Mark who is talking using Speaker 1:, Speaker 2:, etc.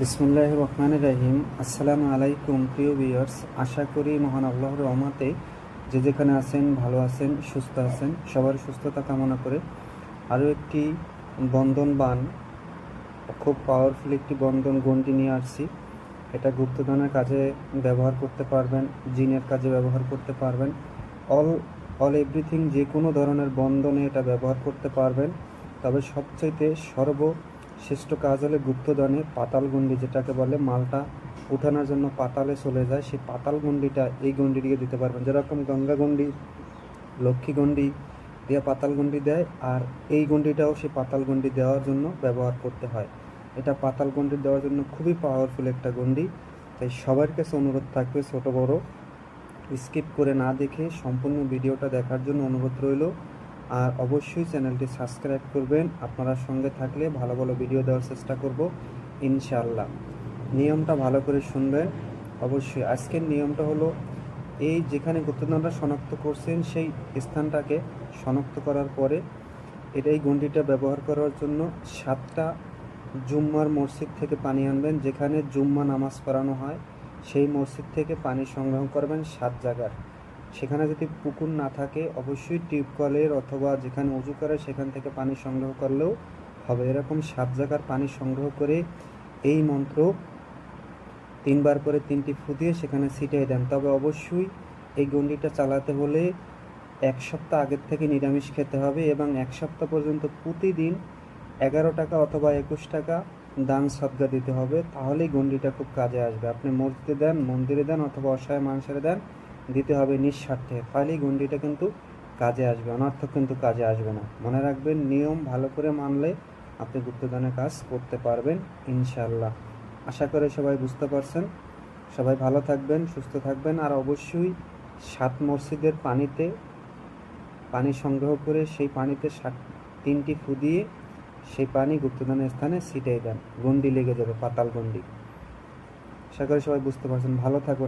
Speaker 1: বিসমিল্লাহির রহমানির রহিম। আসসালামু আলাইকুম প্রিয় ভিউয়ার্স, আশা করি মহান আল্লাহর রহমতে যে যেখানে আছেন ভালো আছেন, সুস্থ আছেন। সবার সুস্থতা কামনা করে আরও একটি বন্ধন বান, খুব পাওয়ারফুল একটি বন্ধন গণ্ডি নিয়ে আসছি। এটা গুপ্তধনের কাজে ব্যবহার করতে পারবেন, জিনের কাজে ব্যবহার করতে পারবেন, অল এভরিথিং, যে কোনো ধরনের বন্ধনে এটা ব্যবহার করতে পারবেন। তবে সবচাইতে সর্বশ্রেষ্ঠ কাজ হলে গুপ্তধনে পাতাল গণ্ডি, যেটাকে বলে মালটা উঠানোর জন্য পাতালে চলে যায়, সেই পাতাল গণ্ডিটা এই গণ্ডিটিকে দিতে পারবেন। যেরকম গঙ্গা গণ্ডি, লক্ষ্মী গণ্ডি দিয়ে পাতাল গণ্ডি দেয়, আর এই গণ্ডিটাও সেই পাতাল গণ্ডি দেওয়ার জন্য ব্যবহার করতে হয়। এটা পাতাল গণ্ডি দেওয়ার জন্য খুবই পাওয়ারফুল একটা গণ্ডি। তাই সবার কাছে অনুরোধ থাকবে, ছোট বড় স্কিপ করে না দেখে সম্পূর্ণ ভিডিওটা দেখার জন্য অনুরোধ রইল। আর অবশ্যই চ্যানেলটি সাবস্ক্রাইব করবেন। আপনারা সঙ্গে থাকলে ভালো ভালো ভিডিও দেওয়ার চেষ্টা করব ইনশাআল্লাহ। নিয়মটা ভালো করে শুনবেন অবশ্যই। আজকের নিয়মটা হলো, এই যেখানে গুপ্তধনটা শনাক্ত করছেন সেই স্থানটাকে শনাক্ত করার পরে এই গণ্ডিটা ব্যবহার করার জন্য 7টা জুম্মার মসজিদ থেকে পানি আনবেন। যেখানে জুম্মা নামাজ পড়ানো হয় সেই মসজিদ থেকে পানি সংগ্রহ করবেন 7 জায়গার। সেখানে যদি পুকুর না থাকে অবশ্যই টিউবওয়েলের অথবা যেখানে উজু করে সেখান থেকে পানি সংগ্রহ করলেও হবে। এরকম 7 জায়গার পানি সংগ্রহ করে এই মন্ত্র 3বার করে 3টি ফু দিয়ে সেখানে ছিটিয়ে দেন। তবে অবশ্যই এই গণ্ডিটা চালাতে হলে 1 সপ্তাহ আগের থেকে নিরামিষ খেতে হবে এবং 1 সপ্তাহ পর্যন্ত প্রতিদিন 11 টাকা অথবা 21 টাকা দান সদকা দিতে হবে। তাহলেই গণ্ডিটা খুব কাজে আসবে। আপনি মসজিদে দেন, মন্দিরে দেন অথবা অসহায় মানুষের দেন, দিতে হবে নিঃস্বার্থে। তাহলেই গণ্ডিটা কিন্তু কাজে আসবে, অনর্থক কিন্তু কাজে আসবে না। মনে রাখবেন, নিয়ম ভালো করে মানলে আপনি গুপ্তধনের কাজ করতে পারবেন ইনশাআল্লাহ। আশা করি সবাই বুঝতে পারছেন। সবাই ভালো থাকবেন, সুস্থ থাকবেন। আর অবশ্যই 7 মসজিদের পানি সংগ্রহ করে সেই পানিতে 3টি ফু দিয়ে সেই পানি গুপ্তধনের স্থানে ছিটিয়ে দেন। গণ্ডি লেগে যাবে, পাতাল গণ্ডি। আশা করি সবাই বুঝতে পারছেন। ভালো থাকুন।